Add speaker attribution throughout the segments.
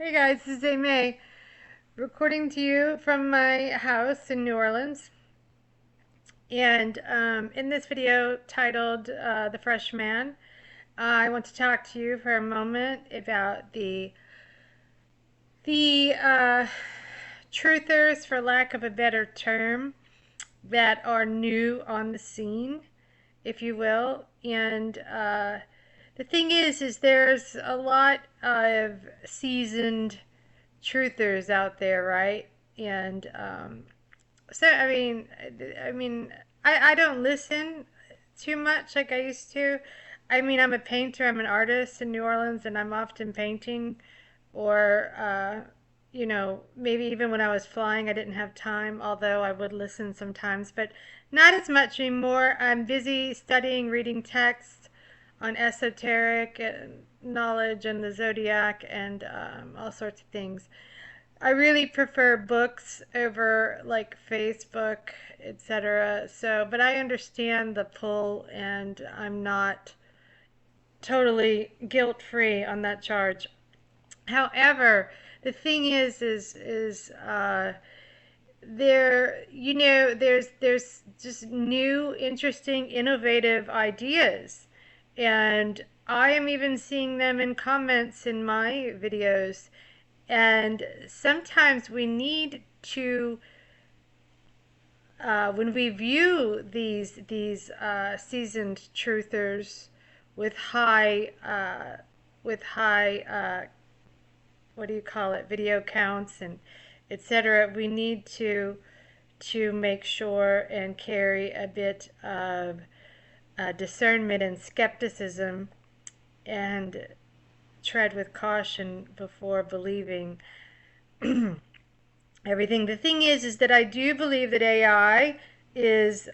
Speaker 1: Hey guys, this is May recording to you from my house in New Orleans. And in this video titled The Fresh Man, I want to talk to you for a moment about the truthers, for lack of a better term, that are new on the scene, if you will. And the thing is there's a lot of seasoned truthers out there, right? And so I don't listen too much like I used to. I'm a painter. I'm an artist in New Orleans, and I'm often painting, or maybe even when I was flying, I didn't have time. Although I would listen sometimes, but not as much anymore. I'm busy studying, reading texts on esoteric knowledge and the zodiac and all sorts of things. I really prefer books over like Facebook, etc. So, but I understand the pull, and I'm not totally guilt-free on that charge. However, the thing is there's just new, interesting, innovative ideas, and I am even seeing them in comments in my videos. And sometimes we need to, when we view these seasoned truthers with high what do you call it, video counts and etc., we need to make sure and carry a bit of discernment and skepticism, and tread with caution before believing everything. The thing is that I do believe that AI is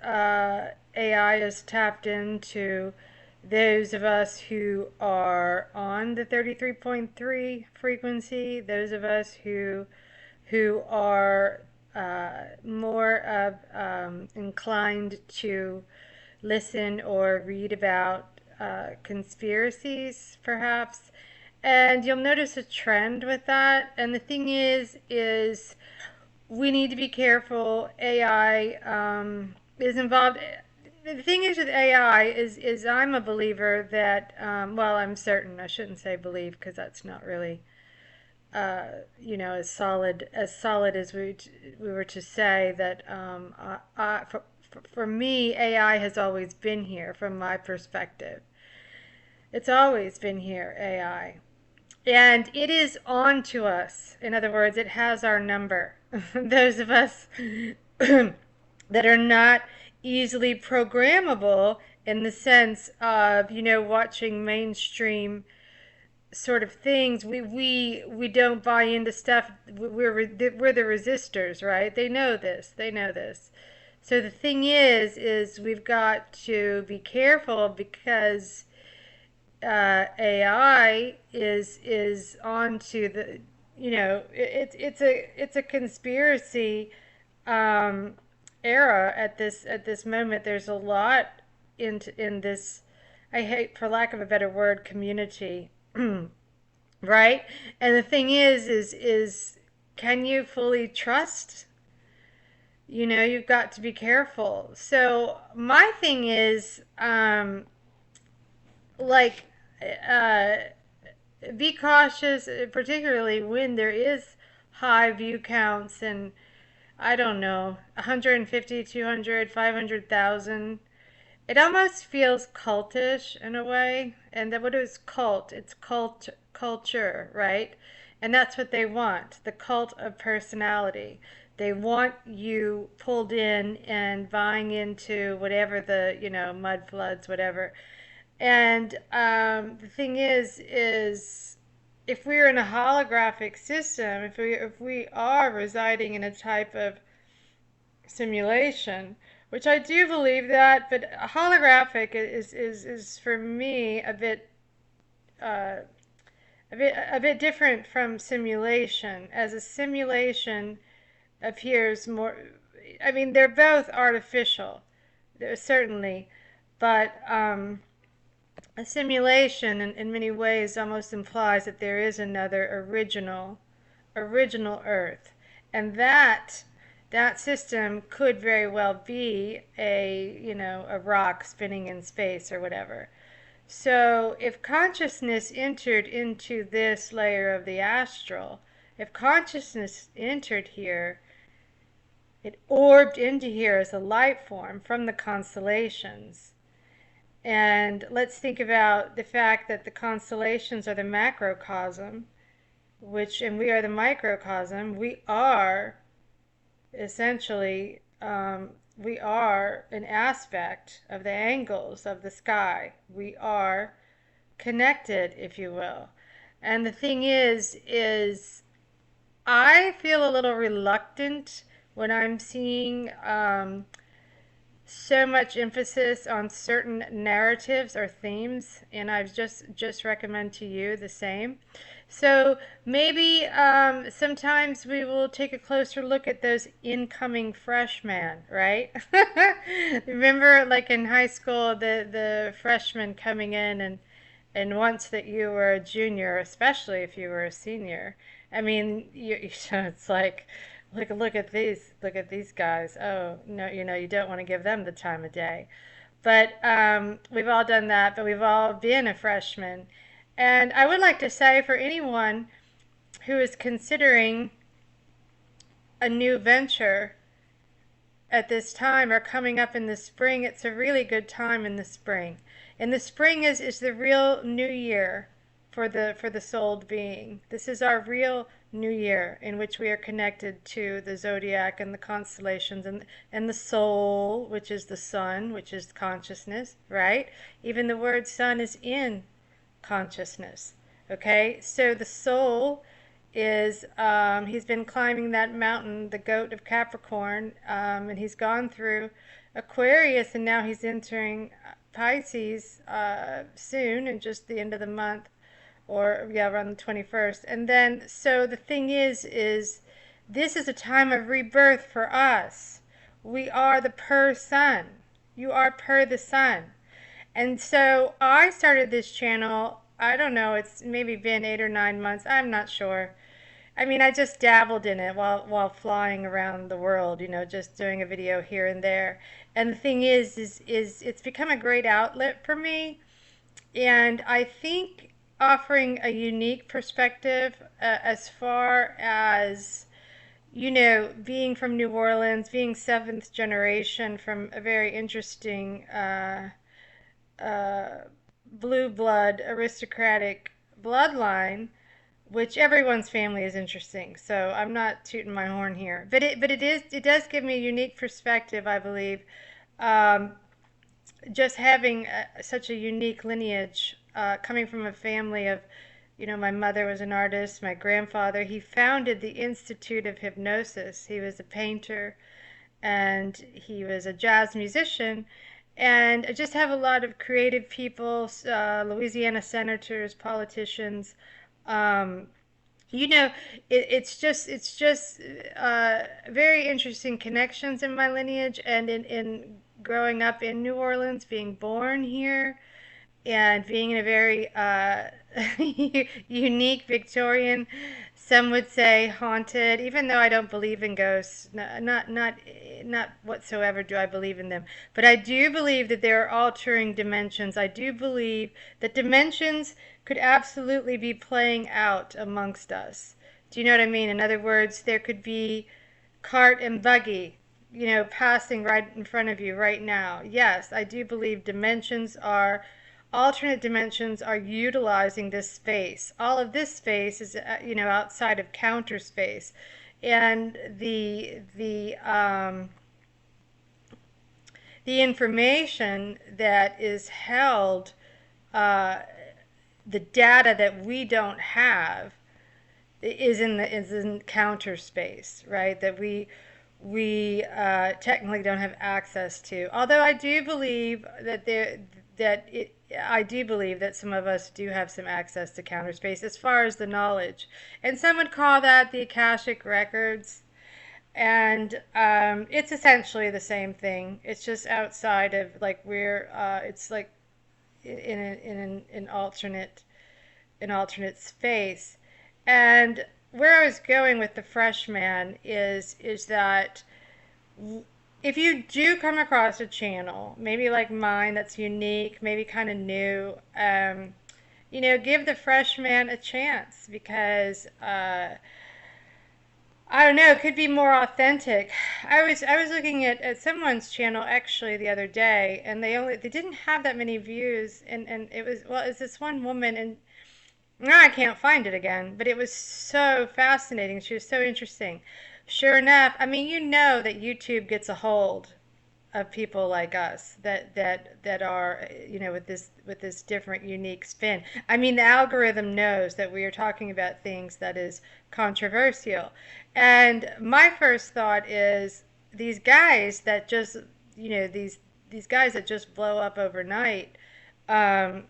Speaker 1: tapped into those of us who are on the 33.3 frequency, those of us who are more of inclined to listen or read about conspiracies, perhaps. And you'll notice a trend with that. And the thing is we need to be careful. AI is involved. The thing is with AI is I'm a believer that, well, I'm certain. I shouldn't say believe, because that's not really, as solid as we were to say that. For me, AI has always been here from my perspective. It's always been here, AI. And it is on to us. In other words, it has our number. Those of us that are not easily programmable, in the sense of, watching mainstream sort of things, we don't buy into stuff. We're the resistors, right? They know this. They know this. So the thing is we've got to be careful, because AI is onto the, it's a conspiracy era at this moment. There's a lot in this, I hate, for lack of a better word, community, right? And the thing is can you fully trust? You've got to be careful. So my thing is, like, uh, be cautious, particularly when there is high view counts, and I don't know, 150, 200, 500,000. It almost feels cultish in a way. And then what is cult? It's culture, right? And that's what they want, the cult of personality. They want you pulled in and buying into whatever the, mud floods, whatever. And the thing is if we're in a holographic system, if we are residing in a type of simulation, which I do believe that, but holographic is for me uh, a bit different from simulation. As a simulation appears more, they're both artificial, certainly, but a simulation in many ways almost implies that there is another original Earth, and that system could very well be a rock spinning in space or whatever. So if consciousness entered into this layer of the astral, if consciousness entered here, it orbed into here as a light form from the constellations. And let's think about the fact that the constellations are the macrocosm, and we are the microcosm. We are essentially, we are an aspect of the angles of the sky. We are connected, if you will. And the thing is I feel a little reluctant when I'm seeing so much emphasis on certain narratives or themes, and I've just recommend to you the same. So maybe sometimes we will take a closer look at those incoming freshmen, right? Remember, like in high school, the freshmen coming in, and once that you were a junior, especially if you were a senior, I mean, it's like, look at these guys. Oh no, you don't want to give them the time of day. But we've all done that, but we've all been a freshman. And I would like to say for anyone who is considering a new venture at this time or coming up in the spring, it's a really good time in the spring. And the spring is the real new year for the souled being. This is our real new year in which we are connected to the zodiac and the constellations and the soul, which is the sun, which is consciousness, right? Even the word sun is in consciousness. Okay, so the soul is he's been climbing that mountain, the goat of Capricorn, and he's gone through Aquarius, and now he's entering Pisces soon, in just the end of the month, or yeah, around the 21st. And then, so the thing is this is a time of rebirth for us. We are the per sun. You are per the sun. And so I started this channel, I don't know, it's maybe been 8 or 9 months, I'm not sure. I mean, I just dabbled in it while flying around the world, just doing a video here and there. And the thing is it's become a great outlet for me. And I think offering a unique perspective, as far as, being from New Orleans, being seventh generation from a very interesting uh, blue blood aristocratic bloodline, which everyone's family is interesting. So I'm not tooting my horn here, but it does give me a unique perspective, I believe. Um, just having such a unique lineage, coming from a family of, my mother was an artist, my grandfather, he founded the Institute of Hypnosis. He was a painter and he was a jazz musician. And I just have a lot of creative people, Louisiana senators, politicians. Um, you know, it's just very interesting connections in my lineage, and in growing up in New Orleans, being born here, and being in a very unique Victorian, some would say haunted, even though I don't believe in ghosts, not whatsoever do I believe in them. But I do believe that there are altering dimensions. I do believe that dimensions could absolutely be playing out amongst us. Do you know what I mean? In other words, there could be cart and buggy, passing right in front of you right now. Yes, I do believe alternate dimensions are utilizing this space. All of this space is, outside of counter space. And the information that is held, uh, the data that we don't have, is in counter space, right? That we technically don't have access to. Although I do believe I do believe that some of us do have some access to counter space as far as the knowledge, and some would call that the Akashic records. And it's essentially the same thing. It's just outside of, like, it's like an alternate space. And where I was going with the freshman is that if you do come across a channel, maybe like mine, that's unique, maybe kind of new, give the freshman a chance because I don't know, it could be more authentic. I was looking at someone's channel actually the other day, and they didn't have that many views, and it was, well, it's this one woman, and now I can't find it again, but it was so fascinating. She was so interesting. Sure enough, I mean, you know that YouTube gets a hold of people like us that are, with this different unique spin. I mean, the algorithm knows that we are talking about things that is controversial. And my first thought is these guys that just, these guys that just blow up overnight. um,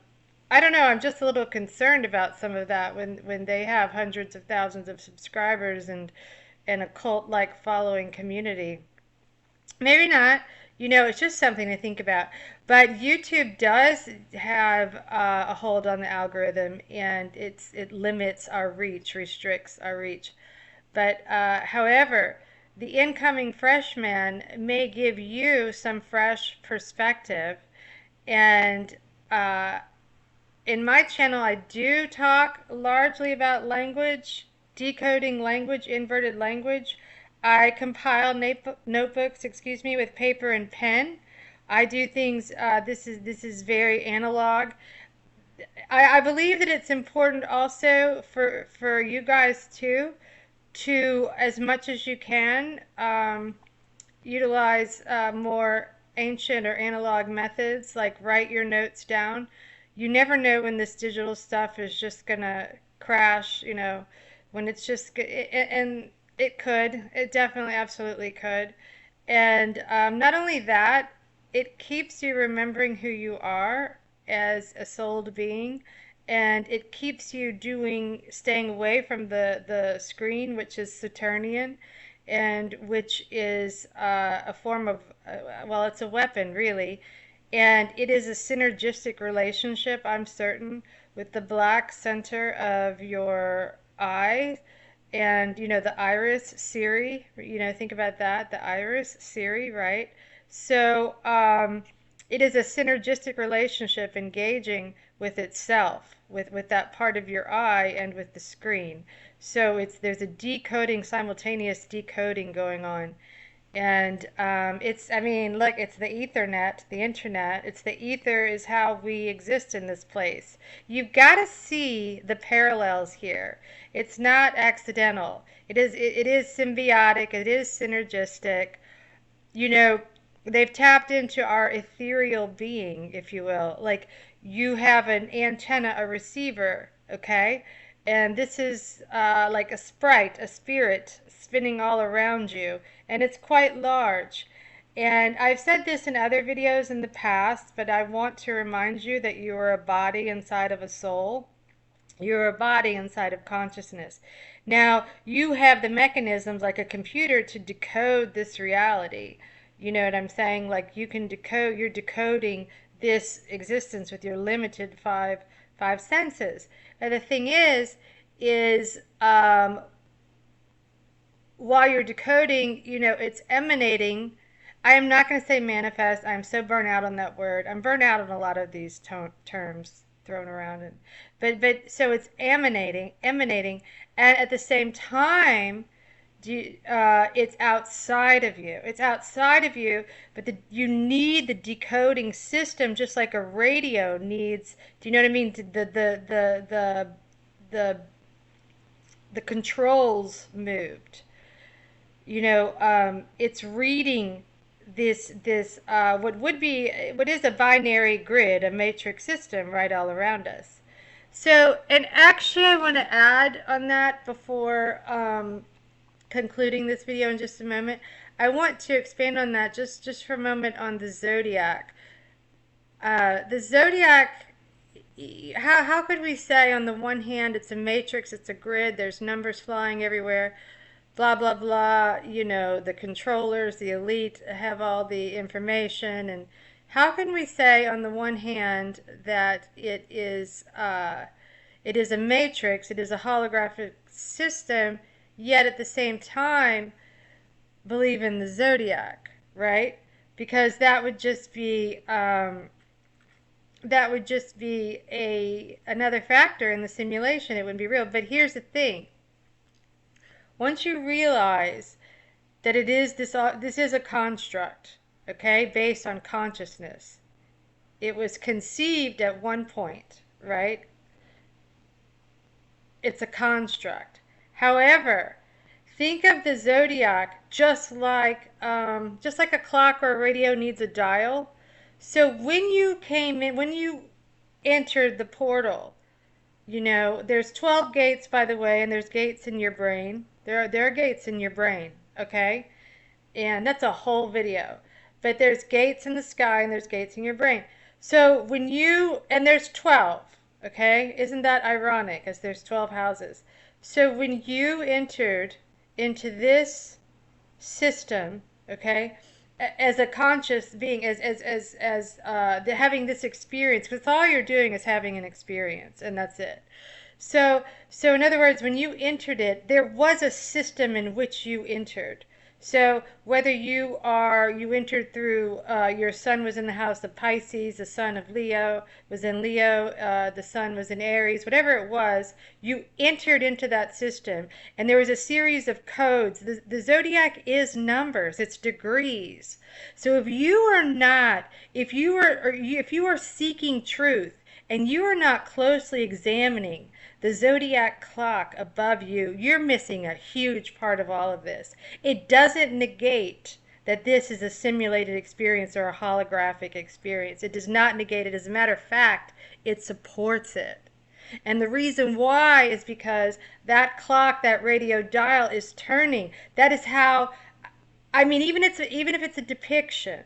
Speaker 1: I don't know. I'm just a little concerned about some of that when they have hundreds of thousands of subscribers and a cult-like following community. Maybe not. It's just something to think about. But YouTube does have a hold on the algorithm, and it limits our reach, restricts our reach. But however, the incoming freshman may give you some fresh perspective. And uh, in my channel, I do talk largely about language, decoding language, inverted language. I compile notebooks, with paper and pen. I do things. This is very analog. I believe that it's important also for you guys too, to as much as you can, utilize more ancient or analog methods, like write your notes down. You never know when this digital stuff is just gonna crash, when it's just, and it definitely, absolutely could. And not only that, it keeps you remembering who you are as a souled being, and it keeps you staying away from the screen, which is Saturnian, and which is a form of, well, it's a weapon, really. And it is a synergistic relationship, I'm certain, with the black center of your eye. And, the iris, Siri, think about that, the iris, Siri, right? So it is a synergistic relationship engaging with itself, with that part of your eye and with the screen. So there's a decoding, simultaneous decoding going on. And I mean, look, it's the Ethernet, the internet. It's the ether is how we exist in this place. You've got to see the parallels here. It's not accidental. It is symbiotic. It is synergistic. You know, they've tapped into our ethereal being, if you will. Like, you have an antenna, a receiver, okay? And this is like a sprite, a spirit spinning all around you, and it's quite large. And I've said this in other videos in the past, but I want to remind you that you are a body inside of a soul. You're a body inside of consciousness. Now, you have the mechanisms like a computer to decode this reality. You know what I'm saying? Like, you're decoding this existence with your limited five senses. And the thing is while you're decoding, it's emanating. I am not going to say manifest. I'm so burnt out on that word. I'm burnt out on a lot of these terms thrown around, but so it's emanating, and at the same time, it's outside of you. It's outside of you, but you need the decoding system, just like a radio needs. Do you know what I mean? The the controls moved. It's reading what is a binary grid, a matrix system, right all around us. So, and actually, I want to add on that before concluding this video in just a moment. I want to expand on that just for a moment on the zodiac. The zodiac, how could we say on the one hand it's a matrix, it's a grid, there's numbers flying everywhere, blah blah blah, the controllers, the elite have all the information, how can we say on the one hand that it is a matrix, it is a holographic system, yet at the same time believe in the zodiac, right? Because that would just be a another factor in the simulation. It wouldn't be real. But here's the thing: once you realize that this is a construct, okay, based on consciousness. It was conceived at one point, right? It's a construct. However, think of the zodiac just like a clock or a radio needs a dial. So when you came in, when you entered the portal, there's 12 gates, by the way, and there's gates in your brain. There are gates in your brain, okay? And that's a whole video. But there's gates in the sky and there's gates in your brain. So and there's 12, okay? Isn't that ironic, as there's 12 houses? So when you entered into this system, okay, as a conscious being, having this experience, because all you're doing is having an experience, and that's it. So in other words, when you entered it, there was a system in which you entered. So whether you entered through, your sun was in the house of Pisces, the sun of Leo was in Leo, the sun was in Aries, whatever it was, you entered into that system. And there was a series of codes. The zodiac is numbers, it's degrees. So if you are seeking truth and you are not closely examining the zodiac clock above you, you're missing a huge part of all of this. It doesn't negate that this is a simulated experience or a holographic experience. It does not negate it. As a matter of fact, it supports it. And the reason why is because that clock, that radio dial is turning. That is how, I mean, even if it's a depiction,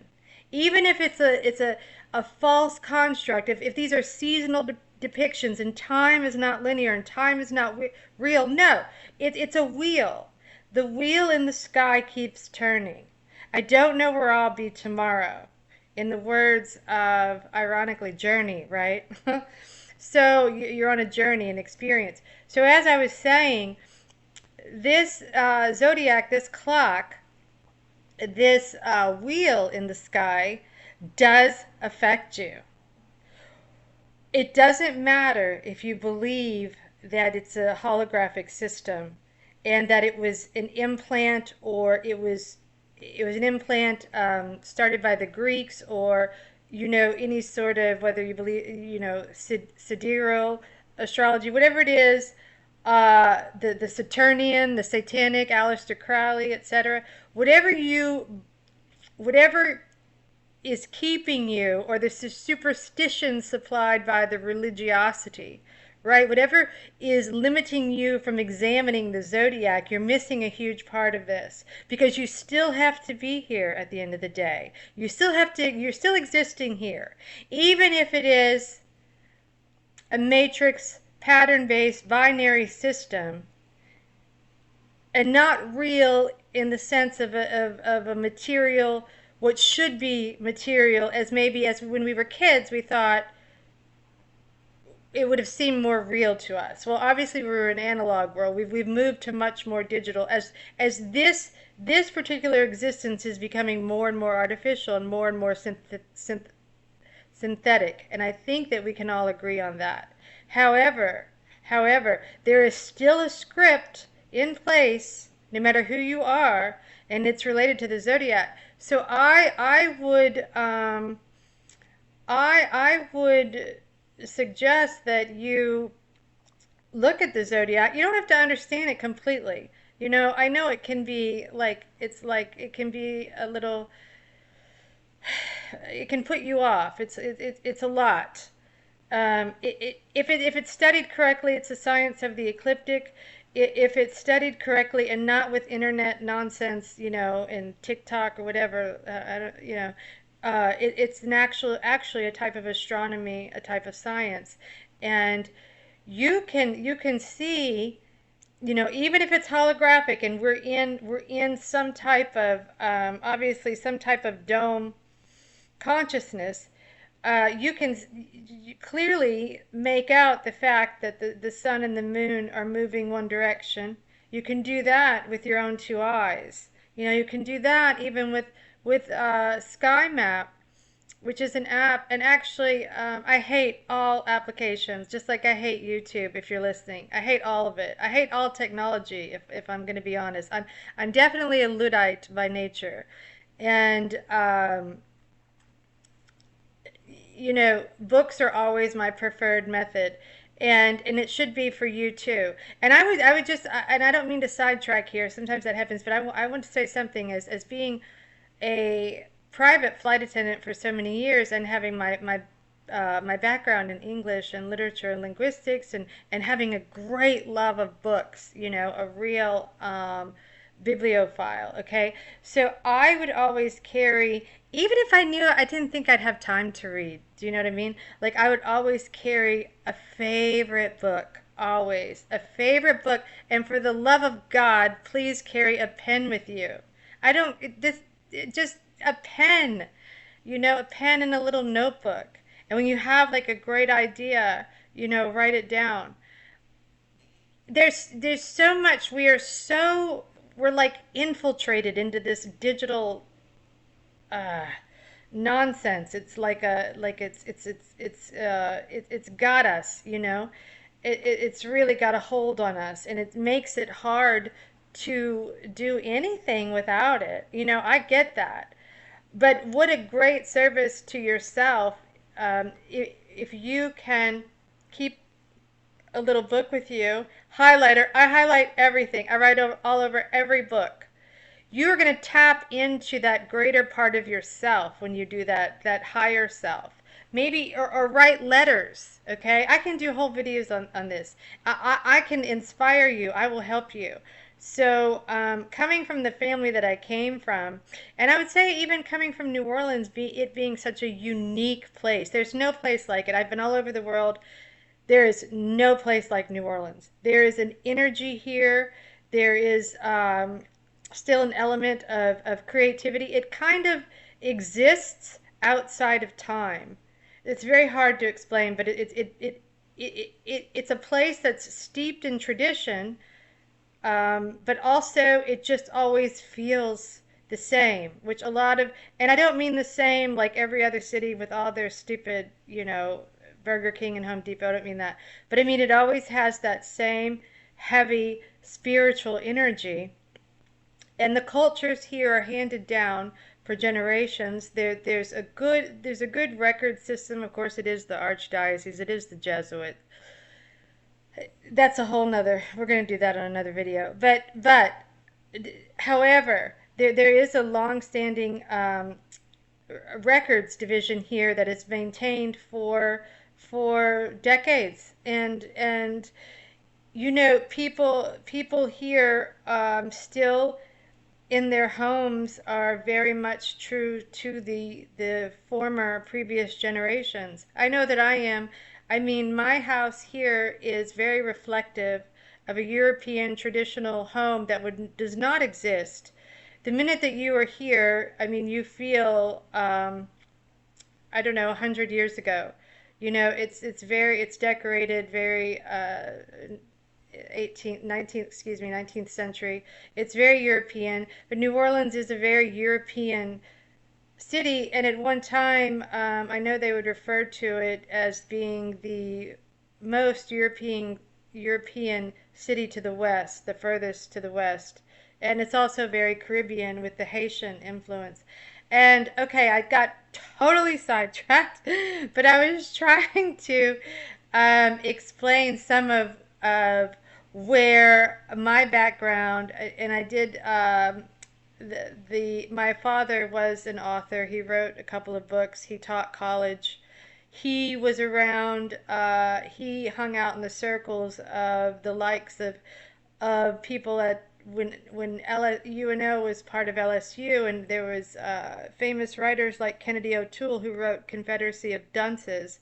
Speaker 1: even if it's a false construct, if these are seasonal depictions and time is not linear and time is not real, no, it's a wheel. The wheel in the sky keeps turning. I don't know where I'll be tomorrow. In the words of, ironically, Journey, right? So you're on a journey, an experience. So as I was saying, this zodiac, this clock, this wheel in the sky does affect you. It doesn't matter if you believe that it's a holographic system and that it was an implant, or it was an implant started by the Greeks, or any sort of, whether you believe, sidereal astrology, whatever it is, the Saturnian, the Satanic, Aleister Crowley, etc. Whatever is keeping you, or the superstition supplied by the religiosity, right? Whatever is limiting you from examining the zodiac, you're missing a huge part of this, because you still have to be here at the end of the day. You're still existing here, even if it is a matrix pattern-based binary system and not real in the sense of a material, what should be material, as when we were kids we thought it would have seemed more real to us. Well, obviously we're in an analog world. We've moved to much more digital, as this particular existence is becoming more and more artificial and more synthetic, and I think that we can all agree on that. However, there is still a script in place, no matter who you are, and it's related to the zodiac. So I would suggest that you look at the zodiac. You don't have to understand it completely. I know it can be it can be a little, it can put you off. It's a lot. If it's studied correctly, it's a science of the ecliptic. If it's studied correctly and not with internet nonsense, and TikTok or whatever, I don't, it's actually a type of astronomy, a type of science, and you can see, even if it's holographic, and we're in some type of, obviously some type of dome consciousness, you can clearly make out the fact that the sun and the moon are moving one direction. You can do that with your own two eyes. You know, you can do that even with Sky Map, which is an app. And actually, I hate all applications, just like I hate YouTube. If you're listening, I hate all of it. I hate all technology. If I'm going to be honest, I'm definitely a Luddite by nature, and you know, books are always my preferred method. And it should be for you too. And I would just, and I don't mean to sidetrack here. Sometimes that happens, but I want to say something as being a private flight attendant for so many years and having my background in English and literature and linguistics and having a great love of books, you know, a real bibliophile, okay? So I would always carry, even if I knew I didn't think I'd have time to read, do you know what I mean? Like I would always carry a favorite book, always a favorite book. And for the love of God, please carry a pen with you. I don't, just a pen, you know, a pen and a little notebook. And when you have like a great idea, you know, write it down. There's so much, we're like infiltrated into this digital uh nonsense. It's like a like it's got us, you know. It's really got a hold on us, and it makes it hard to do anything without it. You know, I get that. But what a great service to yourself, if you can keep a little book with you, highlighter. I highlight everything. I write all over every book. You're going to tap into that greater part of yourself when you do that higher self. Maybe, or write letters, okay? I can do whole videos on this. I can inspire you. I will help you. So, coming from the family that I came from, and I would say even coming from New Orleans, it being such a unique place, there's no place like it. I've been all over the world. There is no place like New Orleans. There is an energy here. There is still an element of creativity. It kind of exists outside of time. It's very hard to explain, but it's a place that's steeped in tradition, but also it just always feels the same, which a lot of, and I don't mean the same like every other city with all their stupid, you know, Burger King and Home Depot. I don't mean that. But I mean, it always has that same heavy spiritual energy. And the cultures here are handed down for generations. There's a good record system. Of course, it is the archdiocese. It is the Jesuit. That's a whole nother. We're going to do that on another video. But however, there is a long-standing records division here that is maintained for decades, and you know, people here still in their homes are very much true to the former previous generations. I know that I am. I mean, my house here is very reflective of a European traditional home that does not exist. The minute that you are here, I mean, you feel I don't know, 100 years ago. You know, it's decorated very 18th, 19th, excuse me, 19th century. It's very European, but New Orleans is a very European city, and at one time, I know they would refer to it as being the most European city to the west, the furthest to the west. And it's also very Caribbean with the Haitian influence. And okay, I got totally sidetracked, but I was trying to explain some of where my background, and I did my father was an author. He wrote a couple of books. He taught college. He was around. He hung out in the circles of the likes of people at when UNO was part of LSU, and there was famous writers like Kennedy O'Toole who wrote Confederacy of Dunces,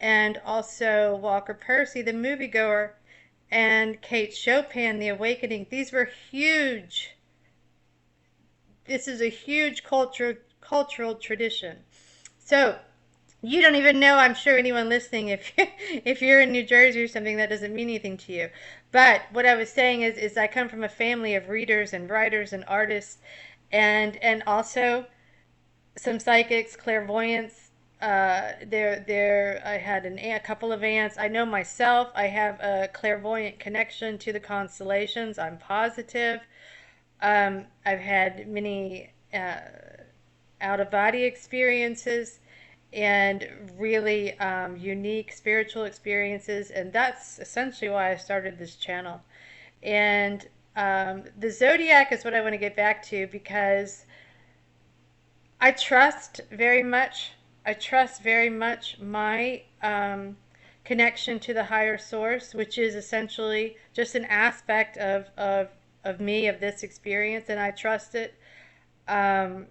Speaker 1: and also Walker Percy, the moviegoer, and Kate Chopin, The Awakening. These were huge. This is a huge cultural tradition. So you don't even know, I'm sure, anyone listening, if if you're in New Jersey or something, that doesn't mean anything to you. But what I was saying is I come from a family of readers and writers and artists, and also some psychics, clairvoyants. I had a couple of aunts. I know myself. I have a clairvoyant connection to the constellations. I'm positive. I've had many out of body experiences and really unique spiritual experiences, and that's essentially why I started this channel. And the zodiac is what I want to get back to because I trust very much. I trust very much my connection to the higher source, which is essentially just an aspect of me, of this experience, and I trust it um,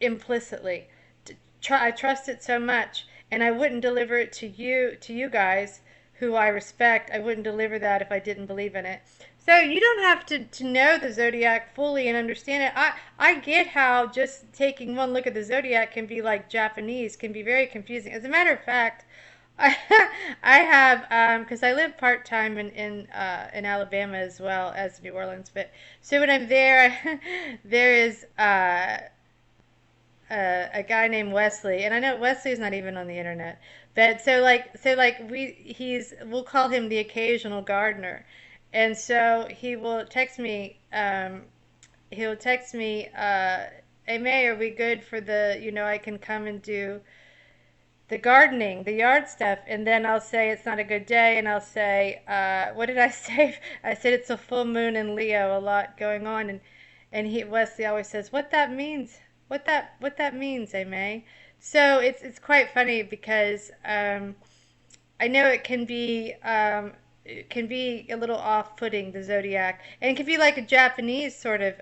Speaker 1: implicitly. I trust it so much, and I wouldn't deliver it to you guys, who I respect. I wouldn't deliver that if I didn't believe in it. So you don't have to know the zodiac fully and understand it. I get how just taking one look at the zodiac can be like Japanese, can be very confusing. As a matter of fact, I I have because I live part time in Alabama as well as New Orleans. But so when I'm there, there is a guy named Wesley, and I know Wesley's not even on the internet, but so like we'll call him the occasional gardener, and so he'll text me, hey May, are we good for I can come and do the gardening, the yard stuff, and then I'll say it's not a good day, and I'll say, what did I say? I said it's a full moon in Leo, a lot going on, and Wesley always says, what that means, what that means, eh, May? So it's quite funny because I know it can be a little off-putting, the zodiac, and it can be like a Japanese sort of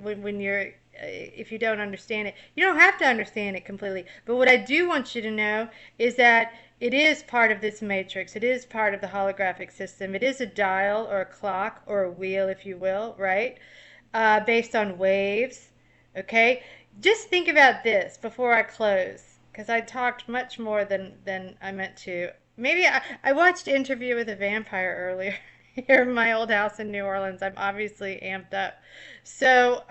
Speaker 1: when you're if you don't understand it. You don't have to understand it completely, but what I do want you to know is that it is part of this matrix. It is part of the holographic system. It is a dial or a clock or a wheel, if you will, right? Based on waves. Okay, just think about this before I close, because I talked much more than I meant to. Maybe I watched Interview with a Vampire earlier here in my old house in New Orleans. I'm obviously amped up. So,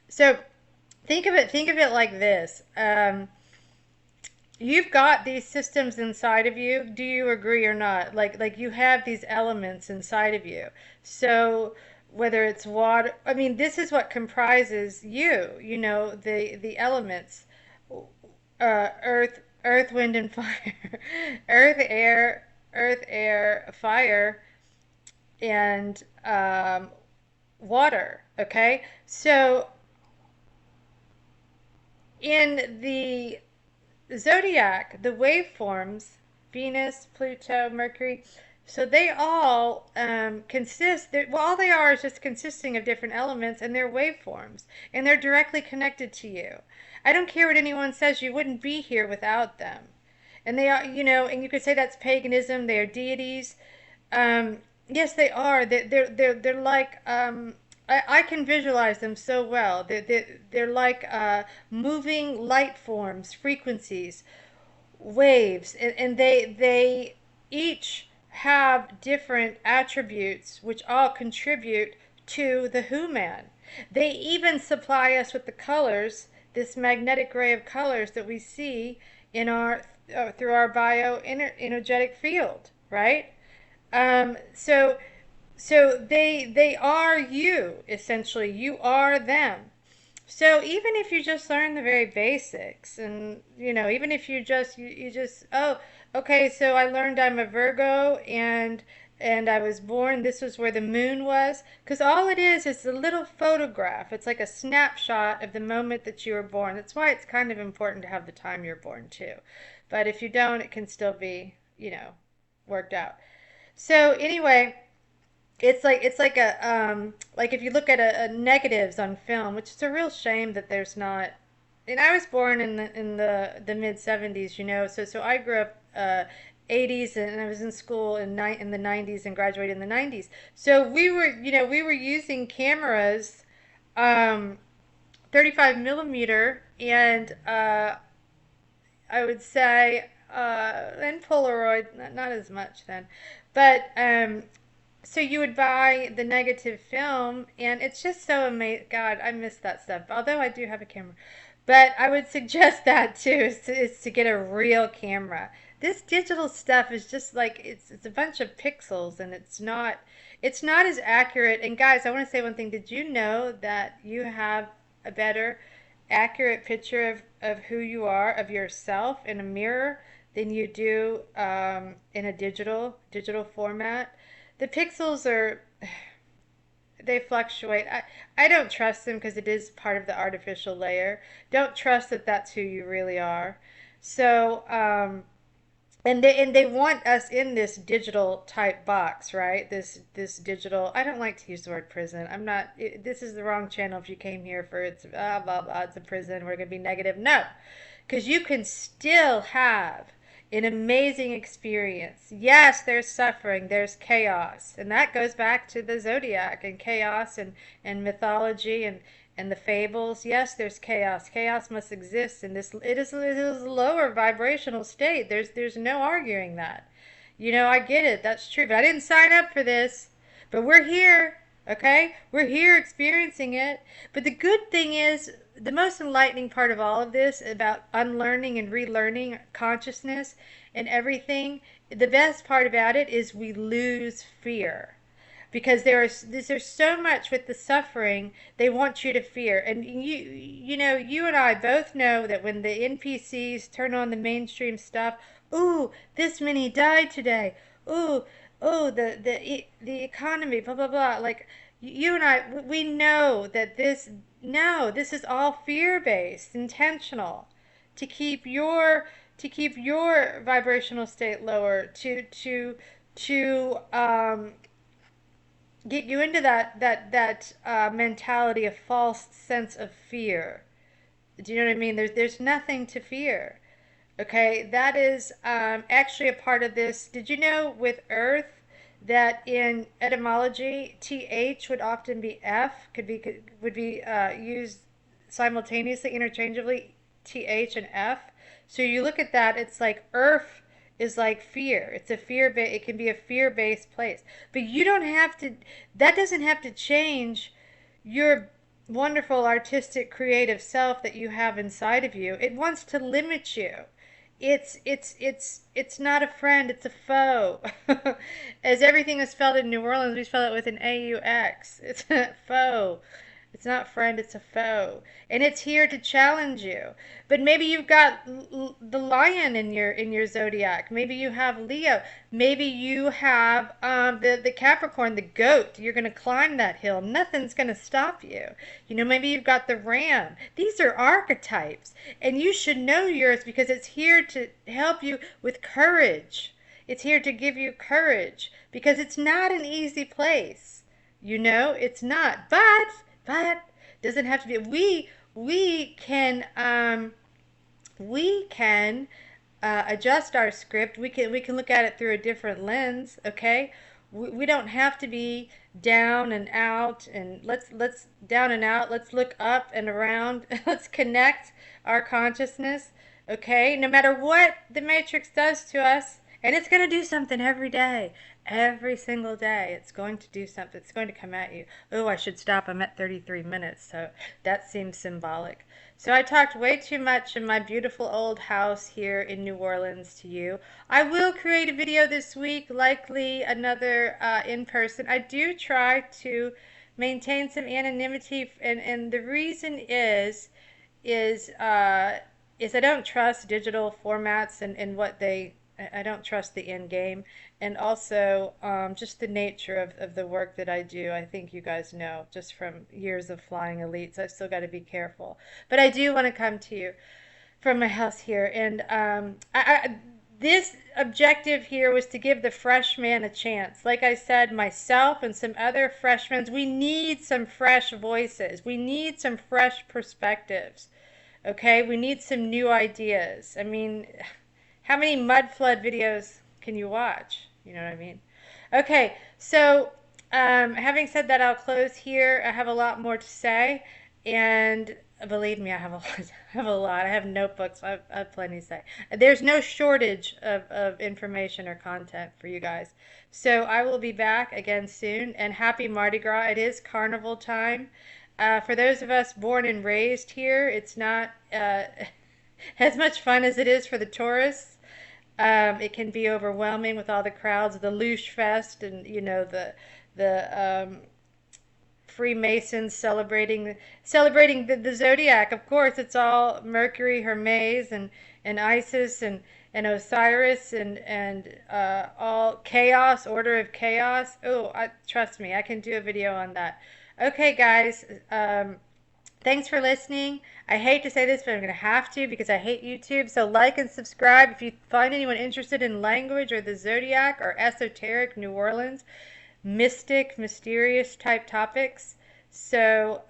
Speaker 1: so think of it like this. You've got these systems inside of you. Do you agree or not? Like you have these elements inside of you. So whether it's water, I mean, this is what comprises you. The elements, earth, wind, and fire, earth, air, fire, and water. Okay, so in the zodiac, the waveforms, Venus, Pluto, Mercury, so they all all they are is just consisting of different elements and their waveforms, and they're directly connected to you. I don't care what anyone says, you wouldn't be here without them. And they are, and you could say that's paganism, they are deities. Yes, they are. They're like, I can visualize them so well. They're like moving light forms, frequencies, waves, and they each have different attributes which all contribute to the Who Man. They even supply us with the colors, this magnetic ray of colors that we see in our through our bioenergetic field, right? So they are you, essentially. You are them. So even if you just learn the very basics, and even if you just, oh, okay, so I learned I'm a Virgo, and I was born, this was where the moon was, because all it is a little photograph. It's like a snapshot of the moment that you were born. That's why it's kind of important to have the time you're born too. But if you don't, it can still be, worked out. So anyway, it's like like if you look at a negatives on film, which is a real shame that there's not. And I was born in the mid 70s, so I grew up 80s, and I was in school in the 90s and graduated in the 90s. So we were using cameras, 35 millimeter, and I would say, and Polaroid, not as much then, but so you would buy the negative film, and it's just so amazing. God, I miss that stuff. Although I do have a camera, but I would suggest that too, is to get a real camera. This digital stuff is just like it's a bunch of pixels, and it's not as accurate. And guys, I want to say one thing. Did you know that you have a better accurate picture of who you are, of yourself in a mirror than you do in a digital format? The pixels are, they fluctuate. I don't trust them because it is part of the artificial layer. Don't trust that that's who you really are. So, and they want us in this digital type box, right? This digital. I don't like to use the word prison. I'm not. This is the wrong channel. If you came here for it's blah blah blah, it's a prison. We're gonna be negative. No, because you can still have an amazing experience. Yes, there's suffering, there's chaos, and that goes back to the zodiac and chaos and mythology and the fables. Yes, there's chaos. Chaos must exist in this. It is a lower vibrational state. There's no arguing that. I get it. That's true. But I didn't sign up for this. But we're here. Okay? We're here experiencing it. But the good thing is, the most enlightening part of all of this about unlearning and relearning consciousness and everything, the best part about it is we lose fear because there's so much with the suffering they want you to fear. And you and I both know that when the NPCs turn on the mainstream stuff, ooh, this many died today, ooh, oh, the economy, blah blah blah, like you and I, we know that this is all fear based, intentional, to keep your vibrational state lower, to get you into that mentality of false sense of fear. Do you know what I mean? There's nothing to fear. Okay, that is actually a part of this. Did you know with Earth that in etymology, th would often be f, would be used simultaneously, interchangeably, th and f. So you look at that, it's like Earth is like fear. It can be a fear-based place. But you don't have to. That doesn't have to change your wonderful artistic creative self that you have inside of you. It wants to limit you. It's not a friend, it's a foe. As everything is spelled in New Orleans, we spell it with an AUX. It's a foe. It's not friend, it's a foe. And it's here to challenge you. But maybe you've got the lion in your zodiac. Maybe you have Leo. Maybe you have the Capricorn, the goat. You're going to climb that hill. Nothing's going to stop you. Maybe you've got the ram. These are archetypes. And you should know yours because it's here to help you with courage. It's here to give you courage because it's not an easy place. It's not. But doesn't have to be. We can adjust our script. We can look at it through a different lens. Okay, we don't have to be down and out. And let's down and out. Let's look up and around. Let's connect our consciousness. Okay, no matter what the matrix does to us, and it's going to do something every day. Every single day, it's going to do something. It's going to come at you. Oh, I should stop. I'm at 33 minutes, so that seems symbolic. So I talked way too much in my beautiful old house here in New Orleans to you. I will create a video this week, likely another in person. I do try to maintain some anonymity, and the reason is I don't trust digital formats and what they. I don't trust the end game, and also just the nature of the work that I do. I think you guys know just from years of flying elites. I've still got to be careful, but I do want to come to you from my house here, and this objective here was to give the freshman a chance. Like I said, myself and some other freshmen, we need some fresh voices. We need some fresh perspectives. Okay, we need some new ideas. I mean, how many mud flood videos can you watch? You know what I mean? Okay, so having said that, I'll close here. I have a lot more to say, and Believe me, I have a lot. I have a lot. I have notebooks. I have plenty to say. There's no shortage of information or content for you guys. So I will be back again soon. And happy Mardi Gras. It is carnival time. For those of us born and raised here, it's not as much fun as it is for the tourists. It can be overwhelming with all the crowds, the Loosh Fest, and the Freemasons celebrating the zodiac. Of course, it's all Mercury, Hermes, and Isis and Osiris and all chaos, order of chaos. Oh, trust me, I can do a video on that. Okay, guys. Thanks for listening. I hate to say this, but I'm going to have to because I hate YouTube. So like and subscribe if you find anyone interested in language or the zodiac or esoteric New Orleans, mystic, mysterious type topics. So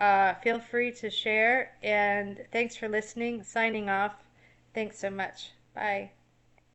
Speaker 1: feel free to share. And thanks for listening. Signing off. Thanks so much. Bye.